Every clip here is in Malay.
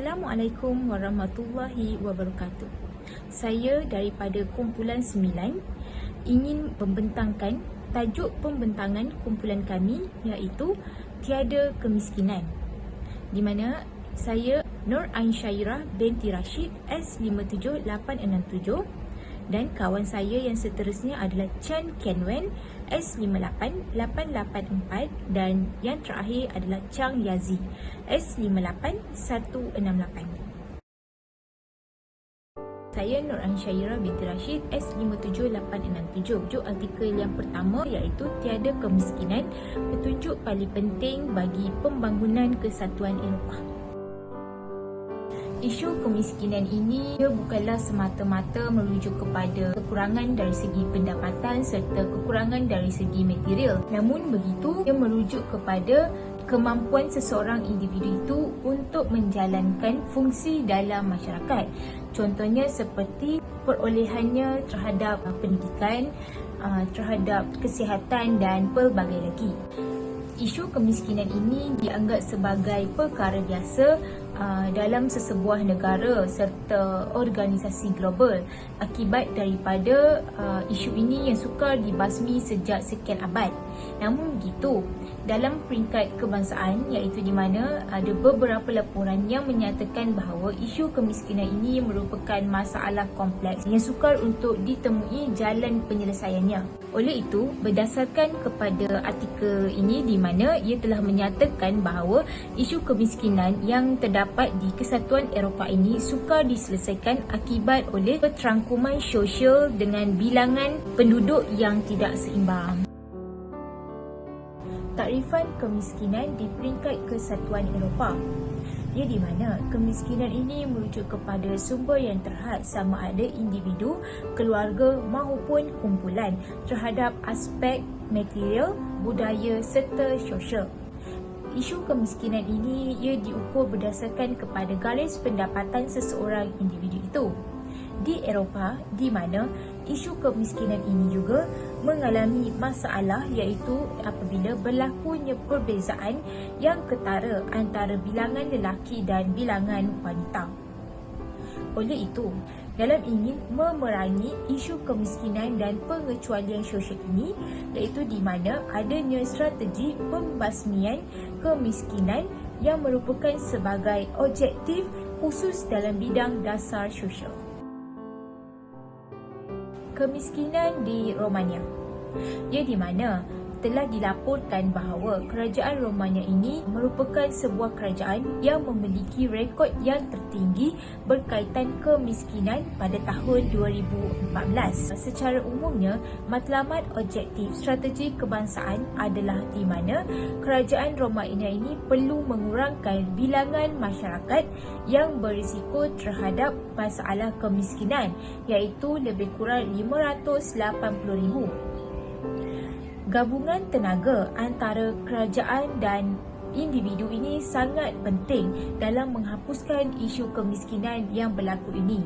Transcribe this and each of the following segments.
Assalamualaikum warahmatullahi wabarakatuh. Saya daripada kumpulan 9 ingin membentangkan tajuk pembentangan kumpulan kami iaitu Tiada Kemiskinan, di mana saya Nur Ain Syairah binti Rashid S57867 dan kawan saya yang seterusnya adalah Chan Kian Wen S58884 dan yang terakhir adalah Chang Yazi S58168. Saya Nur Ain Syairah binti Rashid S57867. Tajuk artikel yang pertama iaitu Tiada Kemiskinan, petunjuk paling penting bagi pembangunan kesatuan Eropah. Isu kemiskinan ini bukanlah semata-mata merujuk kepada kekurangan dari segi pendapatan serta kekurangan dari segi material. Namun begitu, ia merujuk kepada kemampuan seseorang individu itu untuk menjalankan fungsi dalam masyarakat. Contohnya seperti perolehannya terhadap pendidikan, terhadap kesihatan dan pelbagai lagi. Isu kemiskinan ini dianggap sebagai perkara biasa dalam sesebuah negara serta organisasi global akibat daripada isu ini yang sukar dibasmi sejak sekian abad. Namun begitu, dalam peringkat kebangsaan iaitu di mana ada beberapa laporan yang menyatakan bahawa isu kemiskinan ini merupakan masalah kompleks yang sukar untuk ditemui jalan penyelesaiannya. Oleh itu, berdasarkan kepada artikel ini di mana ia telah menyatakan bahawa isu kemiskinan yang terdapat di kesatuan Eropah ini sukar diselesaikan akibat oleh keterangkuman sosial dengan bilangan penduduk yang tidak seimbang. Takrifan kemiskinan di peringkat kesatuan Eropah, ia di mana kemiskinan ini merujuk kepada sumber yang terhad sama ada individu, keluarga maupun kumpulan terhadap aspek material, budaya serta sosial. Isu kemiskinan ini ia diukur berdasarkan kepada garis pendapatan seseorang individu itu. Di Eropah, di mana isu kemiskinan ini juga mengalami masalah iaitu apabila berlakunya perbezaan yang ketara antara bilangan lelaki dan bilangan wanita. Oleh itu, dalam ingin memerangi isu kemiskinan dan pengecualian sosial ini iaitu di mana adanya strategi pembasmian kemiskinan yang merupakan sebagai objektif khusus dalam bidang dasar sosial. Kemiskinan di Romania, ia di mana telah dilaporkan bahawa kerajaan Romania ini merupakan sebuah kerajaan yang memiliki rekod yang tertinggi berkaitan kemiskinan pada tahun 2014. Secara umumnya, matlamat objektif strategi kebangsaan adalah di mana kerajaan Romania ini perlu mengurangkan bilangan masyarakat yang berisiko terhadap masalah kemiskinan iaitu lebih kurang 580,000. Gabungan tenaga antara kerajaan dan individu ini sangat penting dalam menghapuskan isu kemiskinan yang berlaku ini.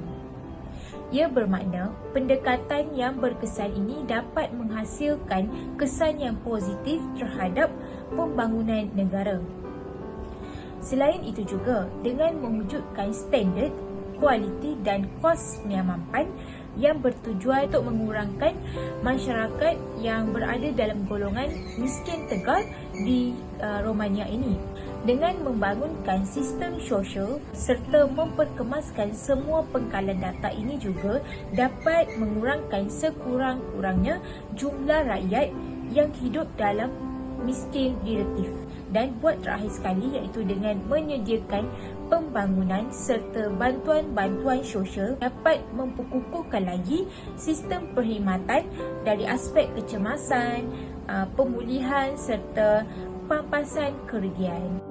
Ia bermakna pendekatan yang berkesan ini dapat menghasilkan kesan yang positif terhadap pembangunan negara. Selain itu juga, dengan mewujudkan standard, kualiti dan kos yang mampan yang bertujuan untuk mengurangkan masyarakat yang berada dalam golongan miskin tegar di Romania ini. Dengan membangunkan sistem sosial serta memperkemaskan semua pengkalan data ini juga dapat mengurangkan sekurang-kurangnya jumlah rakyat yang hidup dalam miskin relatif. Dan buat terakhir sekali iaitu dengan menyediakan pembangunan serta bantuan-bantuan sosial dapat memperkukuhkan lagi sistem perkhidmatan dari aspek kecemasan, pemulihan serta pampasan kerugian.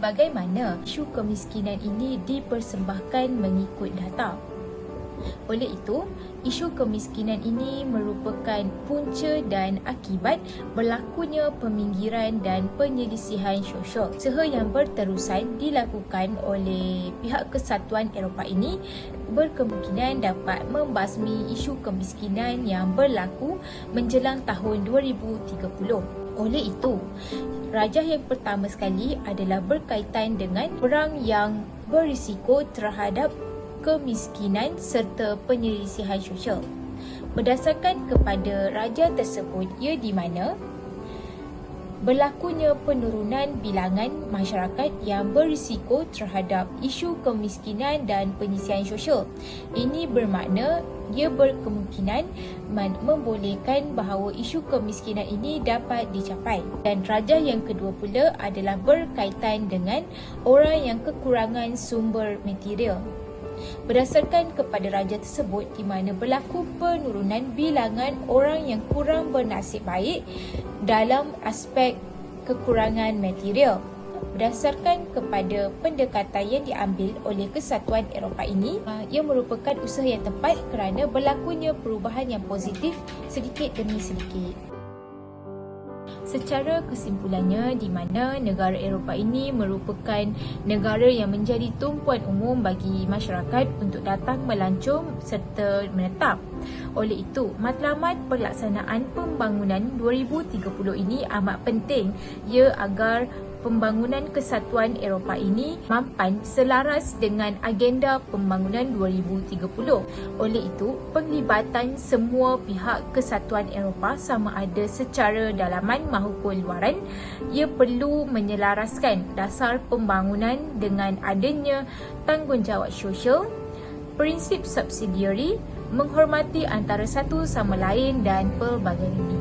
Bagaimana isu kemiskinan ini dipersembahkan mengikut data? Oleh itu, isu kemiskinan ini merupakan punca dan akibat berlakunya peminggiran dan penyelisihan sosial. Usaha yang berterusan dilakukan oleh pihak kesatuan Eropah ini berkemungkinan dapat membasmi isu kemiskinan yang berlaku menjelang tahun 2030. Oleh itu, rajah yang pertama sekali adalah berkaitan dengan orang yang berisiko terhadap kemiskinan serta penyelisihan sosial. Berdasarkan kepada rajah tersebut, ia di mana berlakunya penurunan bilangan masyarakat yang berisiko terhadap isu kemiskinan dan penyelisihan sosial. Ini bermakna ia berkemungkinan membolehkan bahawa isu kemiskinan ini dapat dicapai. Dan rajah yang kedua pula adalah berkaitan dengan orang yang kekurangan sumber material. Berdasarkan kepada rajah tersebut, di mana berlaku penurunan bilangan orang yang kurang bernasib baik dalam aspek kekurangan material. Berdasarkan kepada pendekatan yang diambil oleh Kesatuan Eropah ini, ia merupakan usaha yang tepat kerana berlakunya perubahan yang positif sedikit demi sedikit. Secara kesimpulannya, di mana negara Eropah ini merupakan negara yang menjadi tumpuan umum bagi masyarakat untuk datang melancong serta menetap. Oleh itu, matlamat pelaksanaan pembangunan 2030 ini amat penting agar pembangunan Kesatuan Eropah ini mampan selaras dengan agenda pembangunan 2030. Oleh itu, penglibatan semua pihak Kesatuan Eropah sama ada secara dalaman maupun luaran, ia perlu menyelaraskan dasar pembangunan dengan adanya tanggungjawab sosial, prinsip subsidiari, menghormati antara satu sama lain dan pelbagai diri.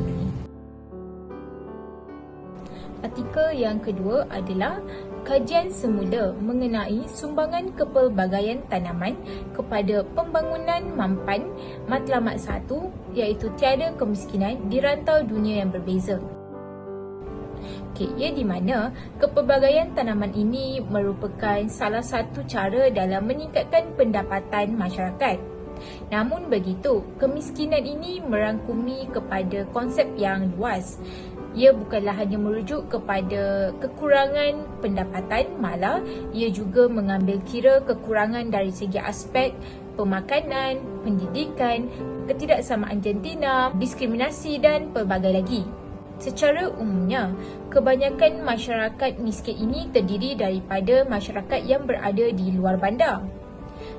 Artikel yang kedua adalah kajian semula mengenai sumbangan kepelbagaian tanaman kepada pembangunan mampan matlamat 1 iaitu tiada kemiskinan di rantau dunia yang berbeza. Ia di mana kepelbagaian tanaman ini merupakan salah satu cara dalam meningkatkan pendapatan masyarakat. Namun begitu, kemiskinan ini merangkumi kepada konsep yang luas. Ia bukanlah hanya merujuk kepada kekurangan pendapatan, malah ia juga mengambil kira kekurangan dari segi aspek pemakanan, pendidikan, ketidaksamaan jantina, diskriminasi dan pelbagai lagi. Secara umumnya, kebanyakan masyarakat miskin ini terdiri daripada masyarakat yang berada di luar bandar,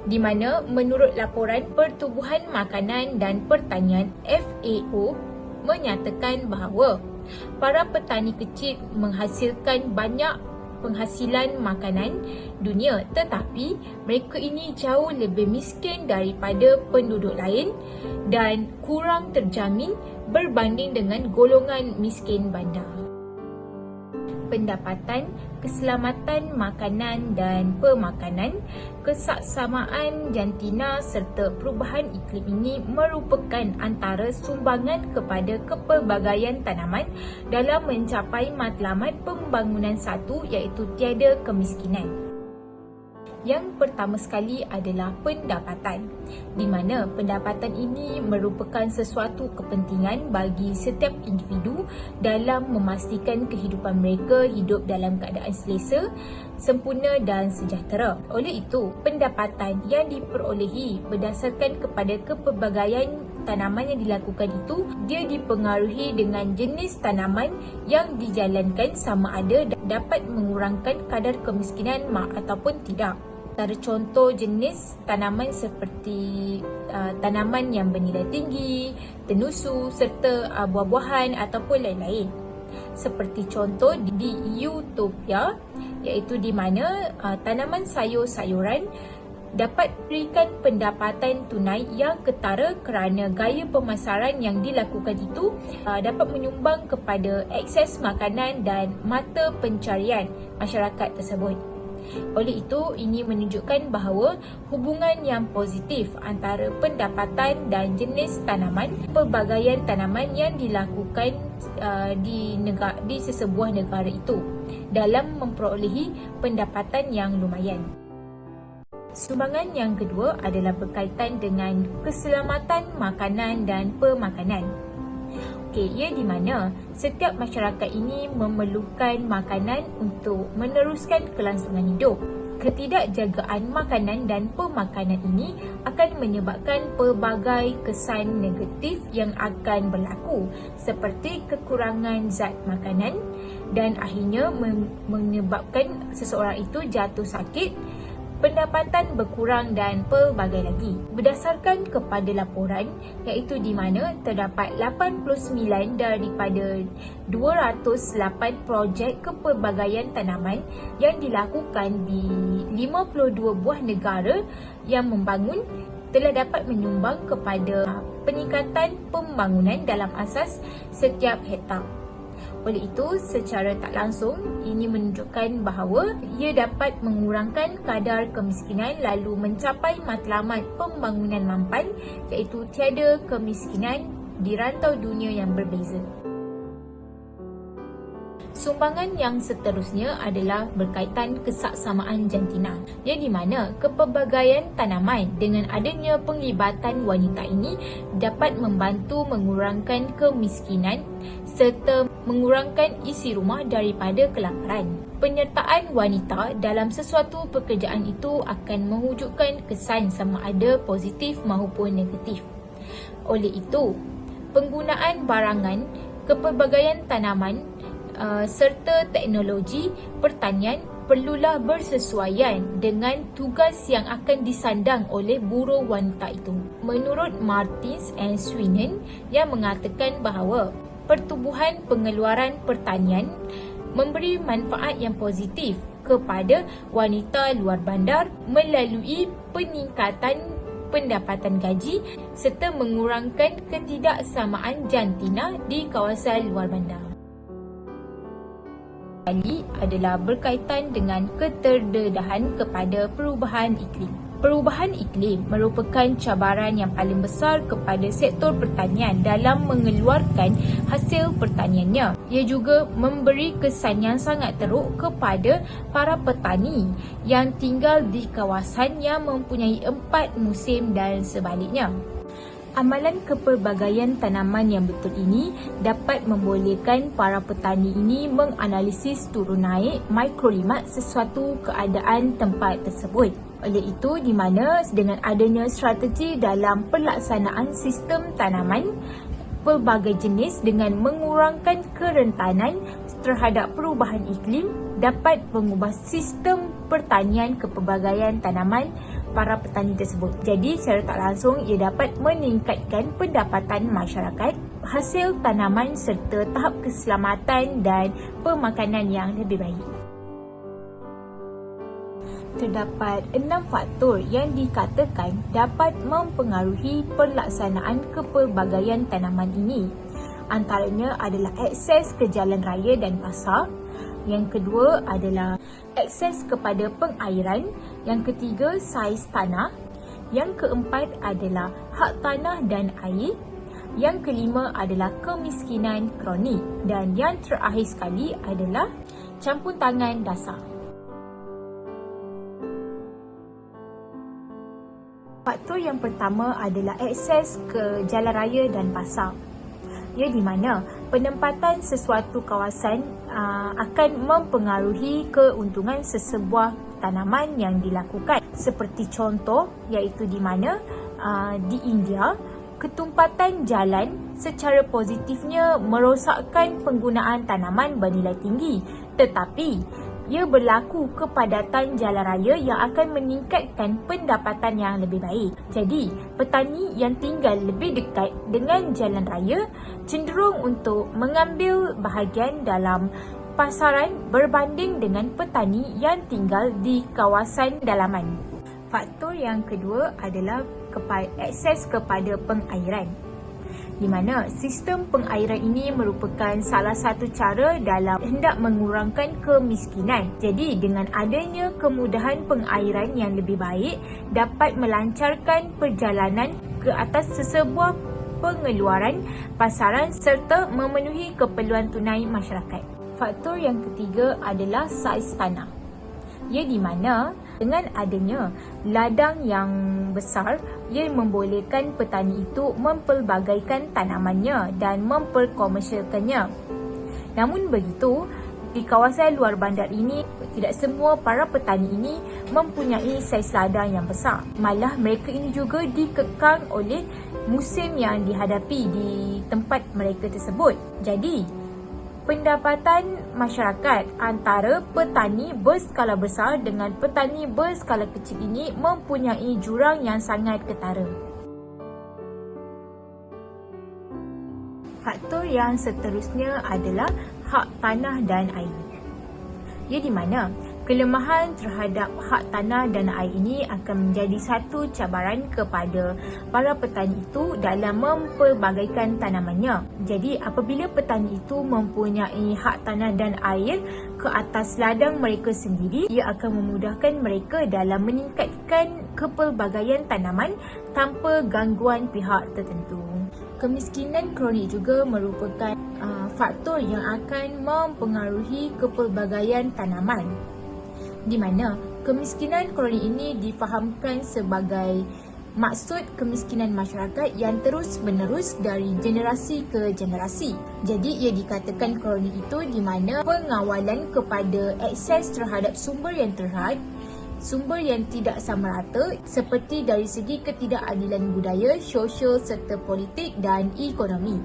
di mana menurut laporan Pertubuhan Makanan dan Pertanian FAO menyatakan bahawa para petani kecil menghasilkan banyak penghasilan makanan dunia, tetapi mereka ini jauh lebih miskin daripada penduduk lain dan kurang terjamin berbanding dengan golongan miskin bandar. Pendapatan, keselamatan makanan dan pemakanan, kesaksamaan jantina serta perubahan iklim ini merupakan antara sumbangan kepada kepelbagaian tanaman dalam mencapai matlamat pembangunan 1 iaitu tiada kemiskinan. Yang pertama sekali adalah pendapatan, di mana pendapatan ini merupakan sesuatu kepentingan bagi setiap individu dalam memastikan kehidupan mereka hidup dalam keadaan selesa, sempurna dan sejahtera. Oleh itu, pendapatan yang diperolehi berdasarkan kepada kepelbagaian tanaman yang dilakukan itu, dia dipengaruhi dengan jenis tanaman yang dijalankan sama ada dapat mengurangkan kadar kemiskinan ataupun tidak. Antara contoh jenis tanaman seperti tanaman yang bernilai tinggi, tenusu serta buah-buahan ataupun lain-lain. Seperti contoh di Utopia, iaitu di mana tanaman sayur-sayuran dapat berikan pendapatan tunai yang ketara kerana gaya pemasaran yang dilakukan itu dapat menyumbang kepada akses makanan dan mata pencarian masyarakat tersebut. Oleh itu, ini menunjukkan bahawa hubungan yang positif antara pendapatan dan jenis tanaman, pelbagaian tanaman yang dilakukan di sesebuah negara itu dalam memperolehi pendapatan yang lumayan. Sumbangan yang kedua adalah berkaitan dengan keselamatan makanan dan pemakanan. Ia di mana setiap masyarakat ini memerlukan makanan untuk meneruskan kelangsungan hidup. Ketidakjagaan makanan dan pemakanan ini akan menyebabkan pelbagai kesan negatif yang akan berlaku seperti kekurangan zat makanan dan akhirnya menyebabkan seseorang itu jatuh sakit, pendapatan berkurang dan pelbagai lagi. Berdasarkan kepada laporan, iaitu di mana terdapat 89 daripada 208 projek kepelbagaian tanaman yang dilakukan di 52 buah negara yang membangun telah dapat menyumbang kepada peningkatan pembangunan dalam asas setiap hektar. Oleh itu, secara tak langsung, ini menunjukkan bahawa ia dapat mengurangkan kadar kemiskinan lalu mencapai matlamat pembangunan mampan, iaitu tiada kemiskinan di rantau dunia yang berbeza. Sumbangan yang seterusnya adalah berkaitan kesaksamaan jantina, yang di mana kepelbagaian tanaman dengan adanya penglibatan wanita ini dapat membantu mengurangkan kemiskinan serta mengurangkan isi rumah daripada kelaparan. Penyertaan wanita dalam sesuatu pekerjaan itu akan mewujudkan kesan sama ada positif maupun negatif. Oleh itu, penggunaan barangan kepelbagaian tanaman serta teknologi pertanian perlulah bersesuaian dengan tugas yang akan disandang oleh buruh wanita itu. Menurut Martins and Swinen yang mengatakan bahawa pertubuhan pengeluaran pertanian memberi manfaat yang positif kepada wanita luar bandar melalui peningkatan pendapatan gaji serta mengurangkan ketidaksamaan jantina di kawasan luar bandar. Kali adalah berkaitan dengan keterdedahan kepada perubahan iklim. Perubahan iklim merupakan cabaran yang paling besar kepada sektor pertanian dalam mengeluarkan hasil pertaniannya. Ia juga memberi kesan yang sangat teruk kepada para petani yang tinggal di kawasan yang mempunyai 4 musim dan sebaliknya. Amalan kepelbagaian tanaman yang betul ini dapat membolehkan para petani ini menganalisis turun naik mikroklimat sesuatu keadaan tempat tersebut. Oleh itu, di mana dengan adanya strategi dalam pelaksanaan sistem tanaman pelbagai jenis dengan mengurangkan kerentanan terhadap perubahan iklim dapat mengubah sistem pertanian kepelbagaian tanaman para petani tersebut. Jadi, secara tak langsung ia dapat meningkatkan pendapatan masyarakat, hasil tanaman serta tahap keselamatan dan pemakanan yang lebih baik. Terdapat 6 faktor yang dikatakan dapat mempengaruhi pelaksanaan kepelbagaian tanaman ini. Antaranya adalah akses ke jalan raya dan pasar. Yang kedua adalah akses kepada pengairan. Yang ketiga, saiz tanah. Yang keempat adalah hak tanah dan air. Yang kelima adalah kemiskinan kronik. Dan yang terakhir sekali adalah campur tangan dasar. Faktor yang pertama adalah akses ke jalan raya dan pasar. Ia di mana penempatan sesuatu kawasan akan mempengaruhi keuntungan sesebuah tanaman yang dilakukan. Seperti contoh, iaitu di mana di India, ketumpatan jalan secara positifnya merosakkan penggunaan tanaman bernilai tinggi. Tetapi ia berlaku kepadatan jalan raya yang akan meningkatkan pendapatan yang lebih baik. Jadi, petani yang tinggal lebih dekat dengan jalan raya cenderung untuk mengambil bahagian dalam pasaran berbanding dengan petani yang tinggal di kawasan dalaman. Faktor yang kedua adalah akses kepada pengairan, di mana sistem pengairan ini merupakan salah satu cara dalam hendak mengurangkan kemiskinan. Jadi, dengan adanya kemudahan pengairan yang lebih baik dapat melancarkan perjalanan ke atas sesebuah pengeluaran pasaran serta memenuhi keperluan tunai masyarakat. Faktor yang ketiga adalah saiz tanah. Ia di mana dengan adanya ladang yang besar, ia membolehkan petani itu mempelbagaikan tanamannya dan memperkomersialkannya. Namun begitu, Di kawasan luar bandar ini, tidak semua para petani ini mempunyai saiz ladang yang besar. Malah mereka ini juga dikekang oleh musim yang dihadapi di tempat mereka tersebut. Jadi, pendapatan masyarakat antara petani berskala besar dengan petani berskala kecil ini mempunyai jurang yang sangat ketara. Faktor yang seterusnya adalah hak tanah dan air. Ia di mana kelemahan terhadap hak tanah dan air ini akan menjadi satu cabaran kepada para petani itu dalam mempelbagaikan tanamannya. Jadi apabila petani itu mempunyai hak tanah dan air ke atas ladang mereka sendiri, ia akan memudahkan mereka dalam meningkatkan kepelbagaian tanaman tanpa gangguan pihak tertentu. Kemiskinan kronik juga merupakan faktor yang akan mempengaruhi kepelbagaian tanaman, di mana kemiskinan kronik ini difahamkan sebagai maksud kemiskinan masyarakat yang terus menerus dari generasi ke generasi. Jadi ia dikatakan kronik itu di mana pengawalan kepada akses terhadap sumber yang terhad, sumber yang tidak sama rata seperti dari segi ketidakadilan budaya, sosial serta politik dan ekonomi.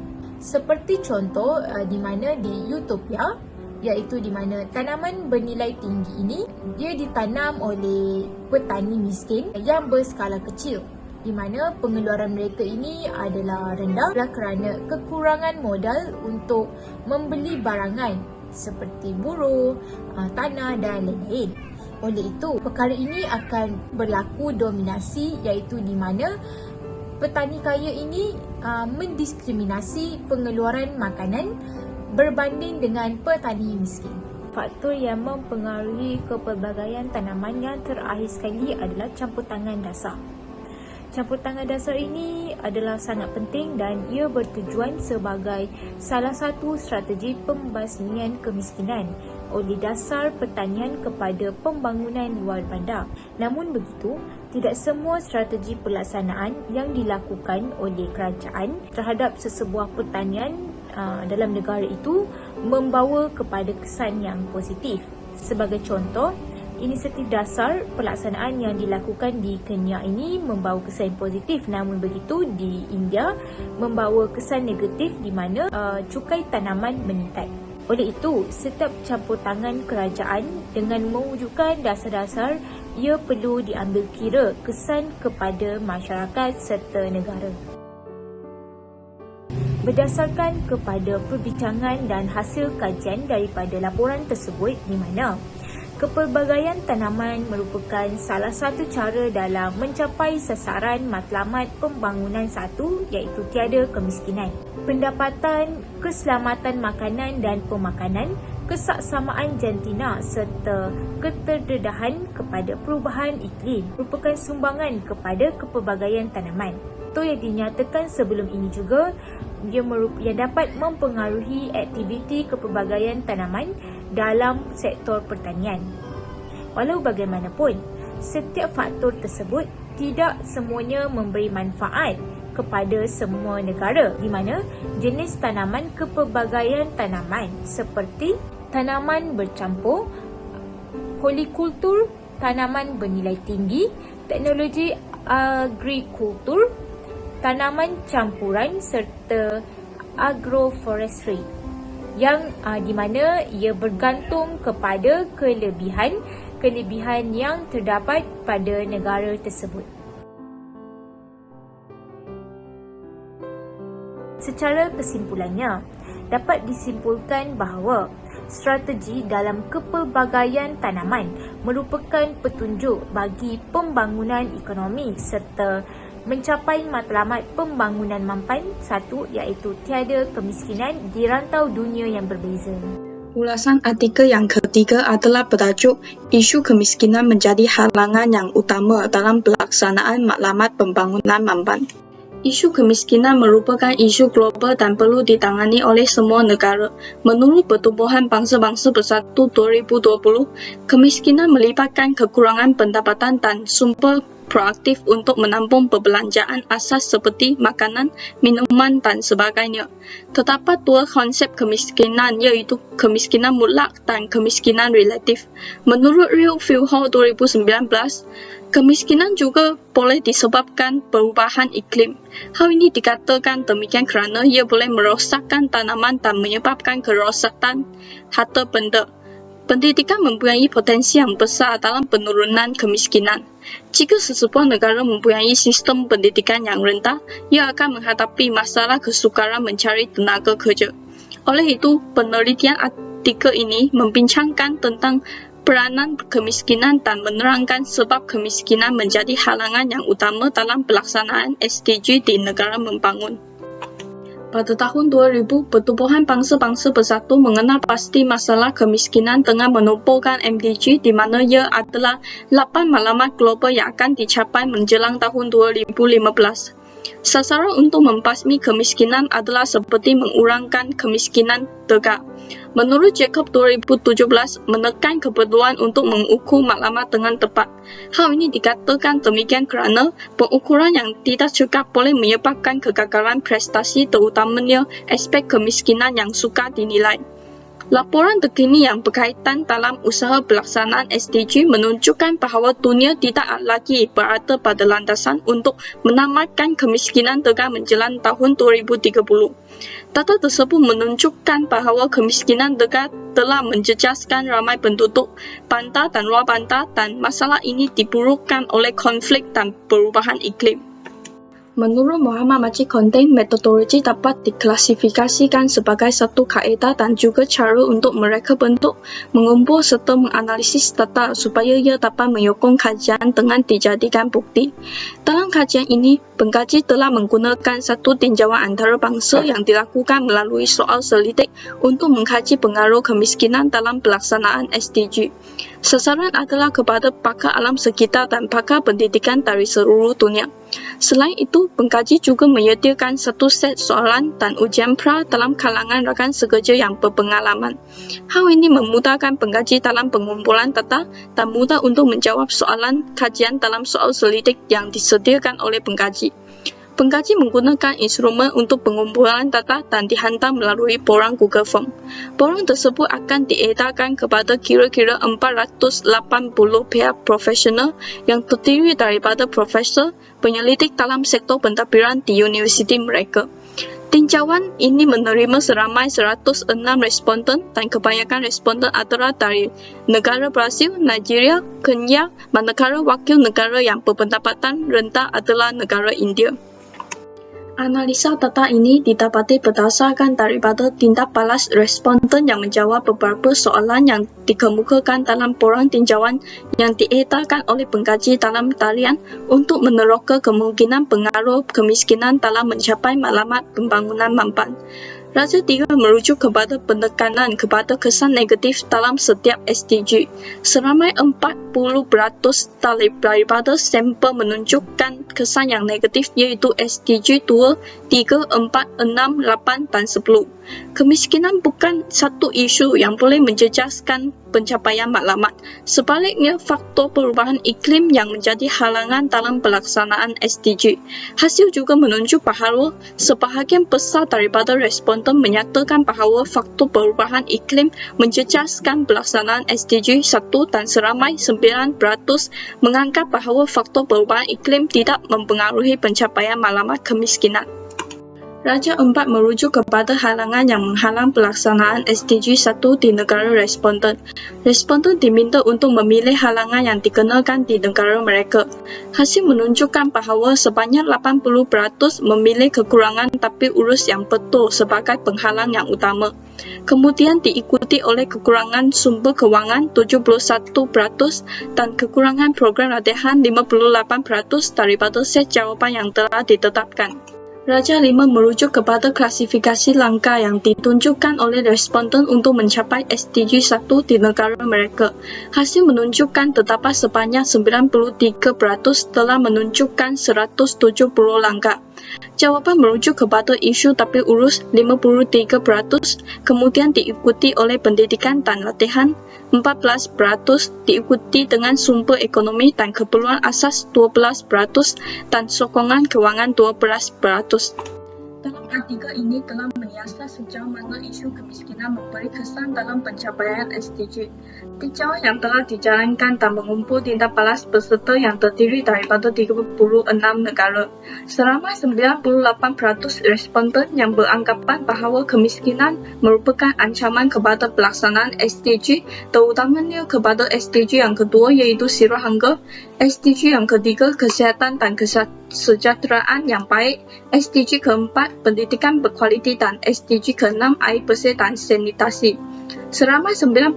Seperti contoh di mana di Utopia, iaitu di mana tanaman bernilai tinggi ini dia ditanam oleh petani miskin yang berskala kecil, di mana pengeluaran mereka ini adalah rendah kerana kekurangan modal untuk membeli barangan seperti buruh, tanah dan lain-lain. Oleh itu, perkara ini akan berlaku dominasi, iaitu di mana petani kaya ini mendiskriminasi pengeluaran makanan berbanding dengan petani miskin. Faktor yang mempengaruhi kepelbagaian tanaman yang terakhir sekali adalah campur tangan dasar. Campur tangan dasar ini adalah sangat penting dan ia bertujuan sebagai salah satu strategi pembasmian kemiskinan oleh dasar pertanian kepada pembangunan luar bandar. Namun begitu, tidak semua strategi pelaksanaan yang dilakukan oleh kerajaan terhadap sesebuah pertanian dalam negara itu membawa kepada kesan yang positif. Sebagai contoh, inisiatif dasar pelaksanaan yang dilakukan di Kenya ini membawa kesan positif, namun begitu di India membawa kesan negatif di mana cukai tanaman meningkat. Oleh itu, setiap campur tangan kerajaan dengan mewujudkan dasar-dasar, ia perlu diambil kira kesan kepada masyarakat serta negara. Berdasarkan kepada perbincangan dan hasil kajian daripada laporan tersebut, di mana kepelbagaian tanaman merupakan salah satu cara dalam mencapai sasaran matlamat pembangunan satu, iaitu tiada kemiskinan. Pendapatan, keselamatan makanan dan pemakanan, kesaksamaan jantina serta keterdedahan kepada perubahan iklim merupakan sumbangan kepada kepelbagaian tanaman. Itu yang dinyatakan sebelum ini juga yang dapat mempengaruhi aktiviti kepelbagaian tanaman dalam sektor pertanian. Walau bagaimanapun, setiap faktor tersebut tidak semuanya memberi manfaat kepada semua negara, di mana jenis tanaman kepelbagaian tanaman seperti tanaman bercampur, polikultur, tanaman bernilai tinggi, teknologi agrikultur, tanaman campuran serta agroforestry yang di mana ia bergantung kepada kelebihan yang terdapat pada negara tersebut. Secara kesimpulannya, dapat disimpulkan bahawa strategi dalam kepelbagaian tanaman merupakan petunjuk bagi pembangunan ekonomi serta mencapai matlamat pembangunan mampan satu, iaitu tiada kemiskinan di rantau dunia yang berbeza. Ulasan artikel yang ketiga adalah bertajuk isu kemiskinan menjadi halangan yang utama dalam pelaksanaan matlamat pembangunan mampan. Isu kemiskinan merupakan isu global dan perlu ditangani oleh semua negara. Menurut Pertubuhan Bangsa-Bangsa Bersatu 2020, kemiskinan melibatkan kekurangan pendapatan dan sumber proaktif untuk menampung perbelanjaan asas seperti makanan, minuman dan sebagainya. Terdapat dua konsep kemiskinan iaitu kemiskinan mutlak dan kemiskinan relatif. Menurut Rio Fuhao 2019, kemiskinan juga boleh disebabkan perubahan iklim. Hal ini dikatakan demikian kerana ia boleh merosakkan tanaman dan menyebabkan kerosakan harta benda. Pendidikan mempunyai potensi yang besar dalam penurunan kemiskinan. Jika sesebuah negara mempunyai sistem pendidikan yang rendah, ia akan menghadapi masalah kesukaran mencari tenaga kerja. Oleh itu, penelitian artikel ini membincangkan tentang peranan kemiskinan dan menerangkan sebab kemiskinan menjadi halangan yang utama dalam pelaksanaan SDG di negara membangun. Pada tahun 2000, Pertubuhan Bangsa-Bangsa Bersatu mengenal pasti masalah kemiskinan dengan menubuhkan MDG di mana ia adalah 8 matlamat global yang akan dicapai menjelang tahun 2015. Sasaran untuk membasmi kemiskinan adalah seperti mengurangkan kemiskinan tegak. Menurut Jacob 2017, menekan keperluan untuk mengukur matlamat dengan tepat. Hal ini dikatakan demikian kerana pengukuran yang tidak cukup boleh menyebabkan kegagalan prestasi terutamanya aspek kemiskinan yang sukar dinilai. Laporan terkini yang berkaitan dalam usaha pelaksanaan SDG menunjukkan bahawa dunia tidak lagi berada pada landasan untuk menamatkan kemiskinan tegak menjelang tahun 2030. Data tersebut menunjukkan bahawa kemiskinan tegak telah menjejaskan ramai penduduk bandar dan luar bandar dan masalah ini diburukkan oleh konflik dan perubahan iklim. Menurut Muhammad Majid Konten, metodologi dapat diklasifikasikan sebagai satu kaedah dan juga cara untuk mereka bentuk, mengumpul serta menganalisis data supaya ia dapat menyokong kajian dengan dijadikan bukti. Dalam kajian ini, pengkaji telah menggunakan satu tinjauan antarabangsa yang dilakukan melalui soal selidik untuk mengkaji pengaruh kemiskinan dalam pelaksanaan SDG. Sasaran adalah kepada pakar alam sekitar dan pakar pendidikan dari seluruh dunia. Selain itu, pengkaji juga menyediakan satu set soalan dan ujian pra dalam kalangan rakan sekerja yang berpengalaman. Hal ini memudahkan pengkaji dalam pengumpulan data dan mudah untuk menjawab soalan kajian dalam soal selidik yang disediakan oleh pengkaji. Pengkaji menggunakan instrumen untuk pengumpulan data dan dihantar melalui borang Google Form. Borang tersebut akan diedarkan kepada kira-kira 480 pihak profesional yang terdiri daripada profesor, penyelidik dalam sektor pentadbiran di universiti mereka. Tinjauan ini menerima seramai 106 responden dan kebanyakan responden adalah dari negara Brazil, Nigeria, Kenya, manakala wakil negara yang berpendapatan rendah adalah negara India. Analisa data ini didapati berdasarkan daripada tindak balas responden yang menjawab beberapa soalan yang dikemukakan dalam borang tinjauan yang diedarkan oleh pengkaji dalam talian untuk meneroka kemungkinan pengaruh kemiskinan dalam mencapai matlamat pembangunan mampan. Raja 3 merujuk kepada penekanan kepada kesan negatif dalam setiap SDG. Seramai 40% daripada sampel menunjukkan kesan yang negatif iaitu SDG 2, 3, 4, 6, 8 dan 10. Kemiskinan bukan satu isu yang boleh menjejaskan pencapaian matlamat. Sebaliknya, faktor perubahan iklim yang menjadi halangan dalam pelaksanaan SDG. Hasil juga menunjuk bahawa sebahagian besar daripada responden menyatakan bahawa faktor perubahan iklim menjejaskan pelaksanaan SDG 1 dan seramai 9% menganggap bahawa faktor perubahan iklim tidak mempengaruhi pencapaian matlamat kemiskinan. Raja 4 merujuk kepada halangan yang menghalang pelaksanaan SDG 1 di negara responden. Responden diminta untuk memilih halangan yang dikenalkan di negara mereka. Hasil menunjukkan bahawa sebanyak 80% memilih kekurangan tapi urus yang betul sebagai penghalang yang utama. Kemudian diikuti oleh kekurangan sumber kewangan 71% dan kekurangan program latihan 58% daripada set jawapan yang telah ditetapkan. Raja 5 merujuk kepada klasifikasi langkah yang ditunjukkan oleh responden untuk mencapai SDG 1 di negara mereka. Hasil menunjukkan terdapat sebanyak 93% telah menunjukkan 170 langkah. Jawapan merujuk kepada isu tapi urus 53%, kemudian diikuti oleh pendidikan dan latihan 14%, diikuti dengan sumber ekonomi dan keperluan asas 12%, dan sokongan keuangan 12%. Dalam artikel ini telah menyiasat sejauh mana isu kemiskinan memberi kesan dalam pencapaian SDG. Tinjauan yang telah dijalankan dan mengumpul tindak balas peserta yang terdiri daripada 36 negara. Selama 98% responden yang beranggapan bahawa kemiskinan merupakan ancaman kepada pelaksanaan SDG, terutamanya kepada SDG yang kedua iaitu sirah hangga, SDG yang ketiga kesihatan dan kesejahteraan yang baik, SDG keempat pendidikan berkualiti dan SDG ke-6 air bersih dan sanitasi. Selama 91%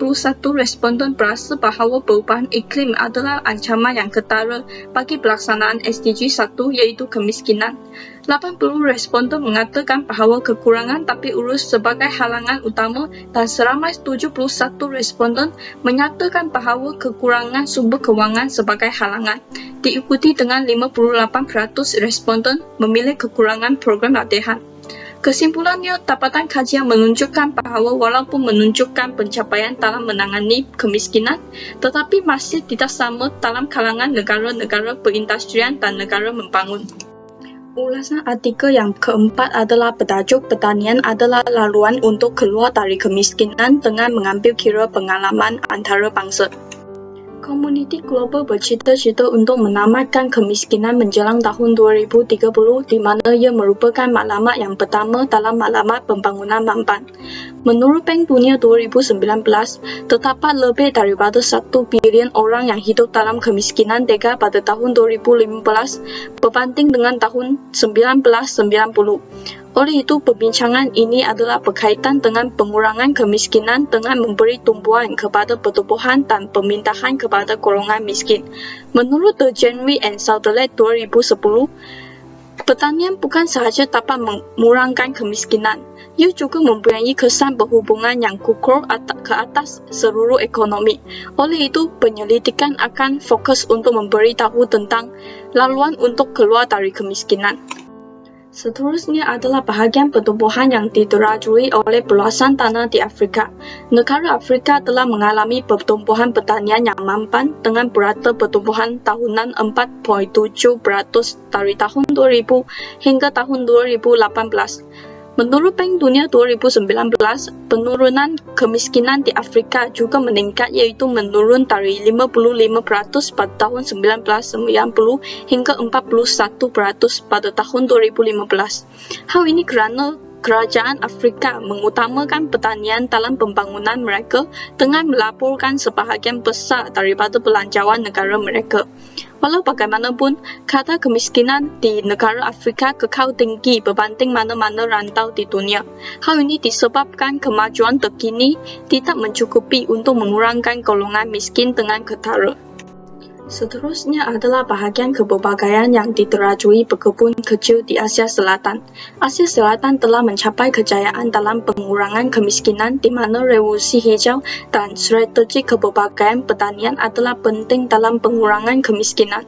responden berasa bahawa perubahan iklim adalah ancaman yang ketara bagi pelaksanaan SDG 1 iaitu kemiskinan. 80% responden mengatakan bahawa kekurangan tapi urus sebagai halangan utama dan selama 71% responden menyatakan bahawa kekurangan sumber kewangan sebagai halangan. Diikuti dengan 58% responden memilih kekurangan program latihan. Kesimpulannya, dapatan kajian menunjukkan bahawa walaupun menunjukkan pencapaian dalam menangani kemiskinan, tetapi masih tidak sama dalam kalangan negara-negara perindustrian dan negara membangun. Ulasan artikel yang keempat adalah bertajuk pertanian adalah laluan untuk keluar dari kemiskinan dengan mengambil kira pengalaman antarabangsa. Komuniti global bercita-cita untuk menamatkan kemiskinan menjelang tahun 2030, di mana ia merupakan maklumat yang pertama dalam maklumat pembangunan mampan. Menurut Bank Dunia 2019, terdapat lebih daripada 1 bilion orang yang hidup dalam kemiskinan tega pada tahun 2015 berbanding dengan tahun 1990. Oleh itu, perbincangan ini adalah berkaitan dengan pengurangan kemiskinan dengan memberi tumpuan kepada pertumbuhan dan permintaan kepada golongan miskin. Menurut The January and Southlet 2010, pertanian bukan sahaja dapat mengurangkan kemiskinan, ia juga mempunyai kesan berhubungan yang kukuh ke atas seluruh ekonomi. Oleh itu, penyelidikan akan fokus untuk memberitahu tentang laluan untuk keluar dari kemiskinan. Seterusnya adalah bahagian pertumbuhan yang diterajui oleh perluasan tanah di Afrika. Negara Afrika telah mengalami pertumbuhan pertanian yang mampan dengan berata pertumbuhan tahunan 4.7% dari tahun 2000 hingga tahun 2018. Menurut Bank Dunia 2019, penurunan kemiskinan di Afrika juga meningkat iaitu menurun dari 55% pada tahun 1990 hingga 41% pada tahun 2015. Hal ini kerana kerajaan Afrika mengutamakan pertanian dalam pembangunan mereka dengan melaporkan sebahagian besar daripada belanjawan negara mereka. Walau bagaimanapun, kadar kemiskinan di negara Afrika kekal tinggi berbanding mana-mana rantau di dunia. Hal ini disebabkan kemajuan terkini tidak mencukupi untuk mengurangkan golongan miskin dengan ketara. Seterusnya adalah bahagian kepelbagaian yang diterajui berkebun kecil di Asia Selatan. Asia Selatan telah mencapai kejayaan dalam pengurangan kemiskinan di mana revolusi hijau dan strategi kepelbagaian pertanian adalah penting dalam pengurangan kemiskinan.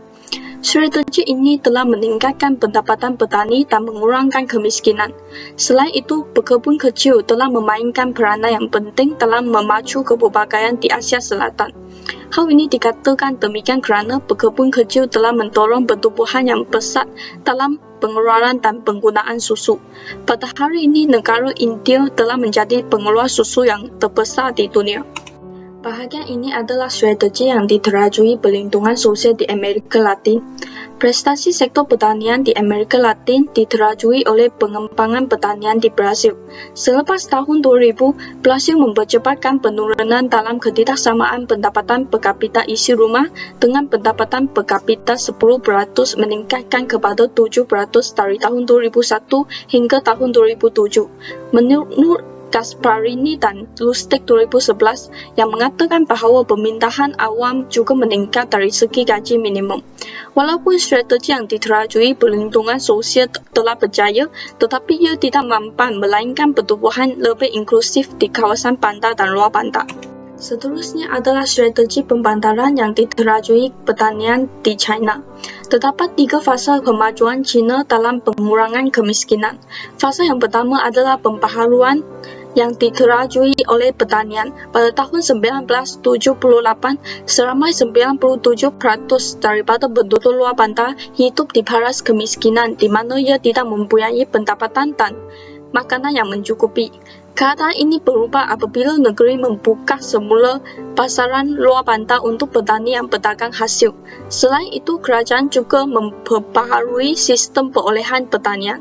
Strategi ini telah meningkatkan pendapatan petani dan mengurangkan kemiskinan. Selain itu, berkebun kecil telah memainkan peranan yang penting dalam memacu kepelbagaian di Asia Selatan. Hal ini dikatakan demikian kerana berkebun kecil telah mendorong pertumbuhan yang pesat dalam pengeluaran dan penggunaan susu. Pada hari ini, negara India telah menjadi pengeluar susu yang terbesar di dunia. Bahagian ini adalah strategi yang diterajui perlindungan sosial di Amerika Latin. Prestasi sektor pertanian di Amerika Latin diterajui oleh pengembangan pertanian di Brazil. Selepas tahun 2000, Brazil mempercepatkan penurunan dalam ketidaksamaan pendapatan per kapita isi rumah dengan pendapatan per kapita 10% meningkatkan kepada 7% dari tahun 2001 hingga tahun 2007. Menurut Gasparini dan Lustig 2011 yang mengatakan bahawa permintaan awam juga meningkat dari segi gaji minimum. Walaupun strategi yang diterajui perlindungan sosial telah berjaya, tetapi ia tidak mampu melainkan pertumbuhan lebih inklusif di kawasan bandar dan luar bandar. Seterusnya adalah strategi pembantaran yang diterajui pertanian di China. Terdapat 3 fasa kemajuan China dalam pengurangan kemiskinan. Fasa yang pertama adalah pembaharuan yang diterajui oleh pertanian. Pada tahun 1978, seramai 97% daripada penduduk luar bandar hidup di paras kemiskinan di mana ia tidak mempunyai pendapatan dan makanan yang mencukupi. Keadaan ini berubah apabila negeri membuka semula pasaran luar bandar untuk petani yang berdagang hasil. Selain itu, kerajaan juga memperbaharui sistem perolehan pertanian.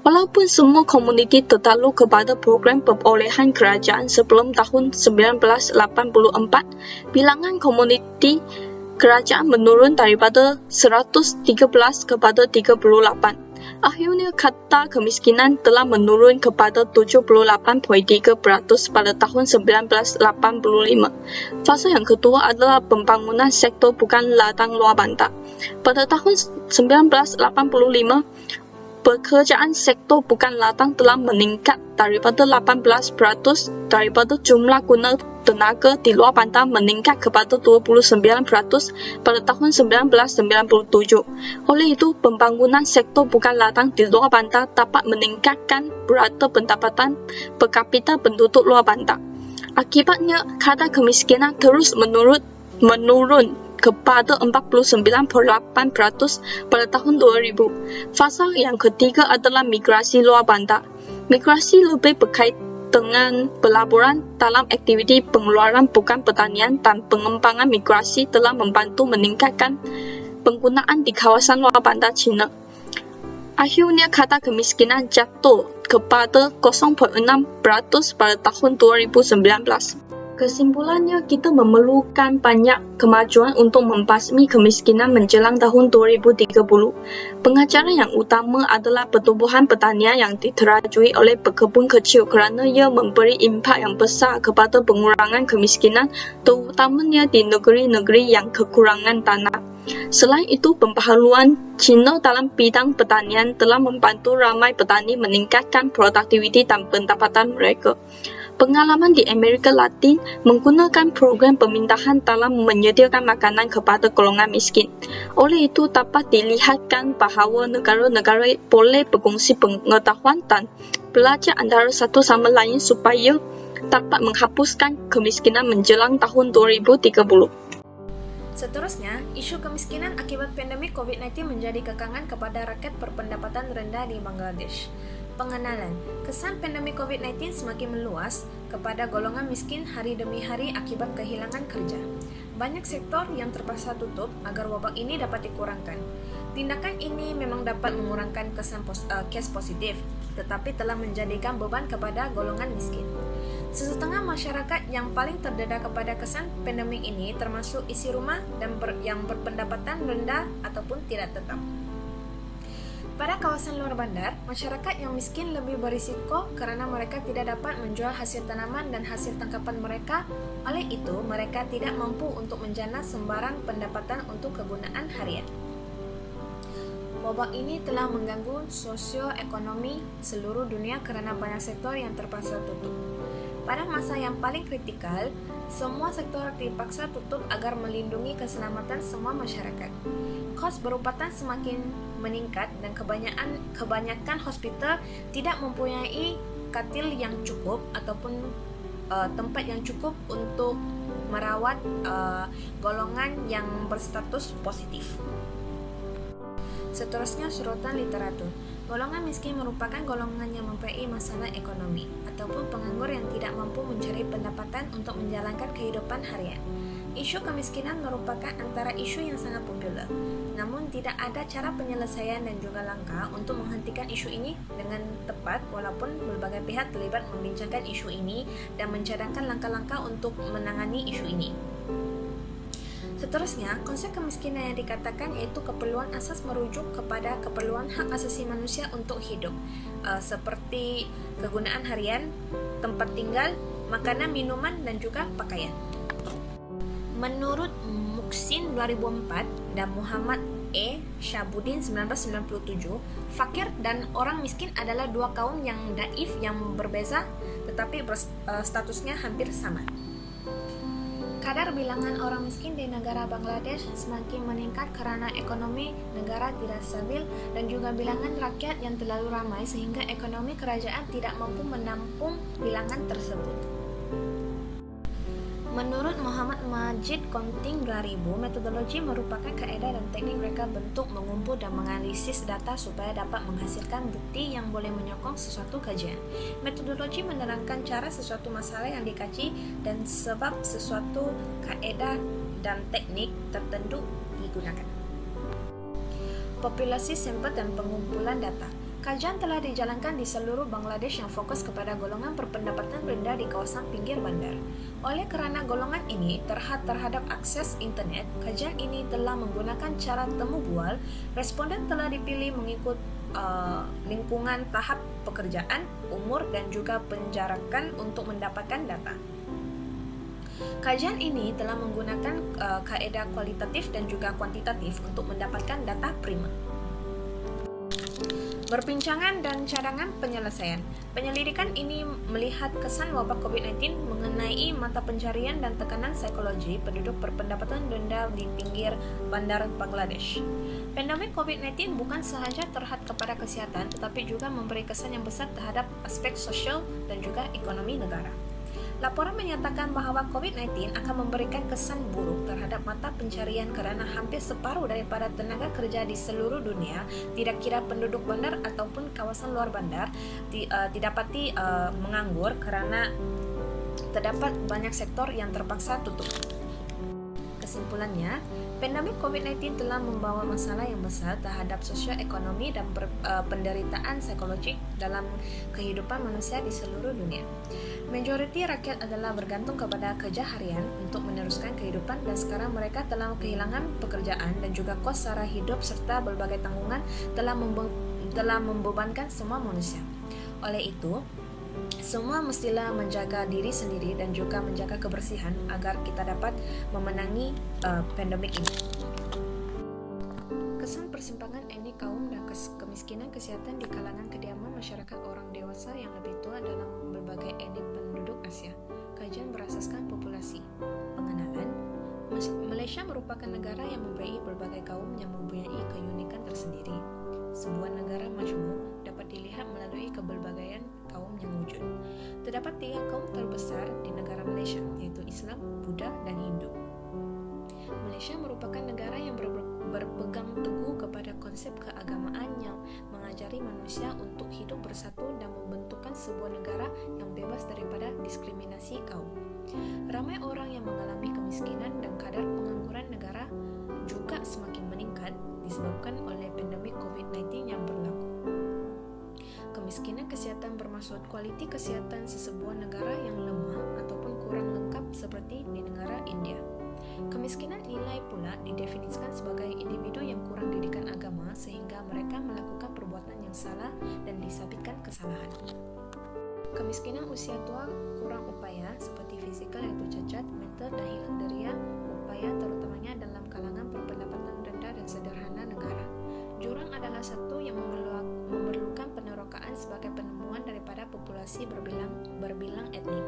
Walaupun semua komuniti tertakluk kepada program perolehan kerajaan sebelum tahun 1984, bilangan komuniti kerajaan menurun daripada 113 kepada 38. Akhirnya kata kemiskinan telah menurun kepada 78.3% pada tahun 1985. Fasa yang kedua adalah pembangunan sektor bukan ladang luar bandar. Pada tahun 1985, pekerjaan sektor bukan ladang telah meningkat daripada 18% daripada jumlah guna tenaga di luar bandar meningkat kepada 29% pada tahun 1997. Oleh itu, pembangunan sektor bukan ladang di luar bandar dapat meningkatkan berata pendapatan per kapita penduduk luar bandar. Akibatnya, kadar kemiskinan terus menurun kepada 49.8% pada tahun 2000. Fasa yang ketiga adalah migrasi luar bandar. Migrasi lebih berkait dengan pelaburan dalam aktiviti pengeluaran bukan pertanian dan pengembangan migrasi telah membantu meningkatkan penggunaan di kawasan luar bandar China. Akhirnya kadar kemiskinan jatuh kepada 0.6% pada tahun 2019. Kesimpulannya, kita memerlukan banyak kemajuan untuk membasmi kemiskinan menjelang tahun 2030. Pengajaran yang utama adalah pertumbuhan pertanian yang diterajui oleh pekebun kecil kerana ia memberi impak yang besar kepada pengurangan kemiskinan, terutamanya di negeri-negeri yang kekurangan tanah. Selain itu, pembaharuan China dalam bidang pertanian telah membantu ramai petani meningkatkan produktiviti dan pendapatan mereka. Pengalaman di Amerika Latin menggunakan program pemindahan dalam menyediakan makanan kepada golongan miskin. Oleh itu, dapat dilihatkan bahawa negara-negara boleh berkongsi pengetahuan dan belajar antara satu sama lain supaya dapat menghapuskan kemiskinan menjelang tahun 2030. Seterusnya, isu kemiskinan akibat pandemik COVID-19 menjadi kekangan kepada rakyat berpendapatan rendah di Bangladesh. Pengenalan, kesan pandemik COVID-19 semakin meluas kepada golongan miskin hari demi hari akibat kehilangan kerja. Banyak sektor yang terpaksa tutup agar wabak ini dapat dikurangkan. Tindakan ini memang dapat mengurangkan kesan kes positif, tetapi telah menjadikan beban kepada golongan miskin. Sesetengah masyarakat yang paling terdedah kepada kesan pandemik ini termasuk isi rumah dan yang berpendapatan rendah ataupun tidak tetap. Pada kawasan luar bandar, masyarakat yang miskin lebih berisiko kerana mereka tidak dapat menjual hasil tanaman dan hasil tangkapan mereka. Oleh itu, mereka tidak mampu untuk menjana sembarang pendapatan untuk kegunaan harian. Wabak ini telah mengganggu sosioekonomi seluruh dunia kerana banyak sektor yang terpaksa tutup. Pada masa yang paling kritikal, semua sektor dipaksa tutup agar melindungi keselamatan semua masyarakat. Kos berubatan semakin meningkat dan kebanyakan hospital tidak mempunyai katil yang cukup ataupun tempat yang cukup untuk merawat golongan yang berstatus positif. Seterusnya, sorotan literatur. Golongan miskin merupakan golongan yang mempunyai masalah ekonomi ataupun penganggur yang tidak mampu mencari pendapatan untuk menjalankan kehidupan harian. Isu kemiskinan merupakan antara isu yang sangat popular, namun tidak ada cara penyelesaian dan juga langkah untuk menghentikan isu ini dengan tepat walaupun berbagai pihak terlibat membincangkan isu ini dan mencadangkan langkah-langkah untuk menangani isu ini. Seterusnya, konsep kemiskinan yang dikatakan iaitu keperluan asas merujuk kepada keperluan hak asasi manusia untuk hidup, seperti kegunaan harian, tempat tinggal, makanan, minuman, dan juga pakaian. Menurut Muksin 2004 dan Muhammad E. Syabuddin 1997, fakir dan orang miskin adalah dua kaum yang daif yang berbeza tetapi statusnya hampir sama. Kadar bilangan orang miskin di negara Bangladesh semakin meningkat karena ekonomi negara tidak stabil dan juga bilangan rakyat yang terlalu ramai sehingga ekonomi kerajaan tidak mampu menampung bilangan tersebut. Menurut Muhammad Majid Konting 2000, metodologi merupakan kaedah dan teknik reka bentuk mengumpul dan menganalisis data supaya dapat menghasilkan bukti yang boleh menyokong sesuatu kajian. Metodologi menerangkan cara sesuatu masalah yang dikaji dan sebab sesuatu kaedah dan teknik tertentu digunakan. Populasi sampel dan pengumpulan data. Kajian telah dijalankan di seluruh Bangladesh yang fokus kepada golongan berpendapatan rendah di kawasan pinggir bandar. Oleh kerana golongan ini terhadap akses internet, kajian ini telah menggunakan cara temu bual. Responden telah dipilih mengikut lingkungan tahap pekerjaan, umur dan juga penjarakan untuk mendapatkan data. Kajian ini telah menggunakan kaedah kualitatif dan juga kuantitatif untuk mendapatkan data prima. Perbincangan dan cadangan penyelesaian. Penyelidikan ini melihat kesan wabak COVID-19 mengenai mata pencarian dan tekanan psikologi penduduk berpendapatan rendah di pinggir bandar Bangladesh. Pandemik COVID-19 bukan sahaja terhad kepada kesihatan tetapi juga memberi kesan yang besar terhadap aspek sosial dan juga ekonomi negara. Laporan menyatakan bahawa COVID-19 akan memberikan kesan buruk terhadap mata pencarian kerana hampir separuh daripada tenaga kerja di seluruh dunia, tidak kira penduduk bandar ataupun kawasan luar bandar, didapati menganggur kerana terdapat banyak sektor yang terpaksa tutup. Kesimpulannya, pandemik COVID-19 telah membawa masalah yang besar terhadap sosio-ekonomi dan penderitaan psikologik dalam kehidupan manusia di seluruh dunia. Majoriti rakyat adalah bergantung kepada kerja harian untuk meneruskan kehidupan dan sekarang mereka telah kehilangan pekerjaan dan juga kos sara hidup serta berbagai tanggungan telah membebankan semua manusia. Oleh itu, semua mestilah menjaga diri sendiri dan juga menjaga kebersihan agar kita dapat memenangi pandemik ini. Kesan persimpangan etnik kaum dan kemiskinan kesihatan di kalangan kediaman masyarakat orang dewasa yang lebih tua dalam berbagai etnik penduduk Asia. Kajian berasaskan populasi. Pengenalan. Malaysia merupakan negara yang mempunyai berbagai kaum yang mempunyai keunikan tersendiri. Sebuah negara majmuk dapat dilihat melalui keberbagaian kaum yang wujud. Terdapat 3 kaum terbesar di negara Malaysia, iaitu Islam, Buddha, dan Hindu. Malaysia merupakan negara yang berpegang teguh kepada konsep keagamaan yang mengajari manusia untuk hidup bersatu dan membentukkan sebuah negara yang bebas daripada diskriminasi kaum. Ramai orang yang mengalami kemiskinan dan kadar pengangguran negara juga semakin meningkat disebabkan oleh pandemik COVID-19 yang berlaku. Kemiskinan kesihatan bermaksud kualiti kesihatan sesebuah negara yang lemah ataupun kurang lengkap seperti di negara India. Kemiskinan nilai pula didefinisikan sebagai individu yang kurang didikan agama sehingga mereka melakukan perbuatan yang salah dan disabitkan kesalahan. Kemiskinan usia tua kurang upaya seperti fizikal iaitu cacat, mental dan hilang deria upaya terutamanya dalam kalangan berpendapatan rendah dan sederhana negara. Jurang adalah satu yang memerlukan penerokaan sebagai penemuan daripada populasi berbilang etnik.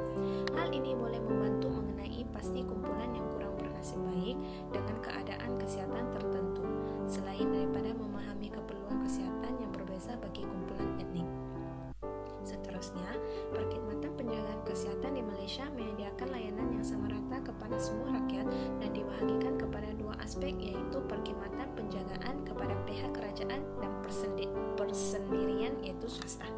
Hal ini boleh membantu mengenai pasti kumpulan yang kurang bernasib baik dengan keadaan kesihatan tertentu, selain daripada memahami keperluan kesihatan yang berbeza bagi kumpulan etnik. Seterusnya, Perkhidmatan Penjagaan Kesihatan di Malaysia menyediakan layanan yang sama rata kepada semua rakyat dan dibahagikan kepada 2 aspek iaitu perkhidmatan penjagaan kepada pihak kerajaan dan persendirian iaitu swasta.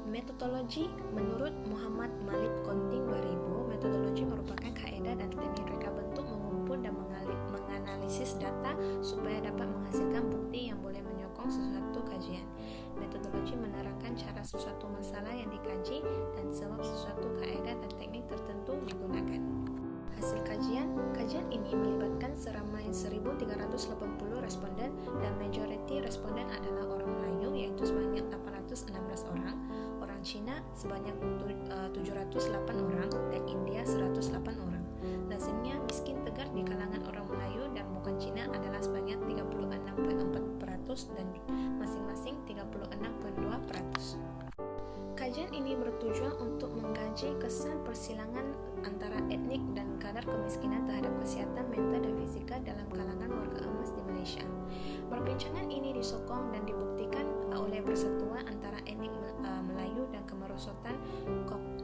Metodologi. Menurut Muhammad Majid Konting 2000, metodologi merupakan kaedah dan teknik reka bentuk mengumpul dan menganalisis data supaya dapat menghasilkan bukti yang boleh menyokong sesuatu kajian. Metodologi menerangkan cara sesuatu masalah yang dikaji dan sebab sesuatu kaedah dan teknik tertentu digunakan. Hasil kajian ini melibatkan seramai 1,380 responden dan majoriti responden adalah orang Melayu iaitu sebanyak 816 orang, orang Cina sebanyak 708 orang dan India 108 orang. Lazimnya miskin tegar di kalangan orang Melayu dan bukan Cina adalah sebanyak 36.4% dan masing-masing 36.2%. Kajian ini bertujuan untuk mengkaji kesan persilangan antara etnik dan kadar kemiskinan terhadap kesehatan mental dan fisika dalam kalangan warga emas di Malaysia. Perbincangan ini disokong dan dibuktikan oleh persatuan antara etnik Melayu dan kemerosotan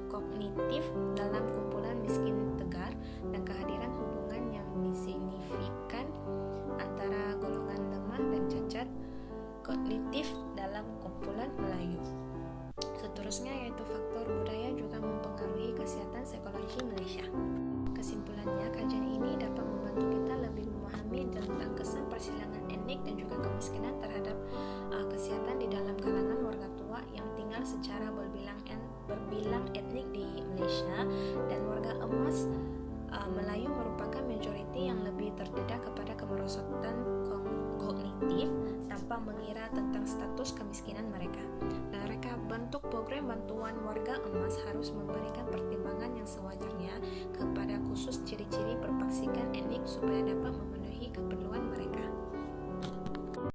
kognitif dalam kumpulan miskin tegar dan kehadiran hubungan yang signifikan antara golongan lemah dan cacat kognitif dalam kumpulan Melayu. Seterusnya yaitu faktor budaya juga mempengaruhi kesehatan psikologi Malaysia. Kesimpulannya, kajian ini dapat membantu kita lebih memahami tentang kesan persilangan etnik dan juga kemiskinan terhadap kesehatan di dalam kalangan warga tua yang tinggal secara berbilang etnik di Malaysia, dan warga emas Melayu merupakan majoriti yang lebih terdedah kepada kemerosotan kognitif tanpa mengira tentang status kemiskinan mereka. Dan reka bentuk program bantuan warga emas harus memberikan pertimbangan yang sewajarnya kepada khusus ciri-ciri perpaksikan etnik supaya dapat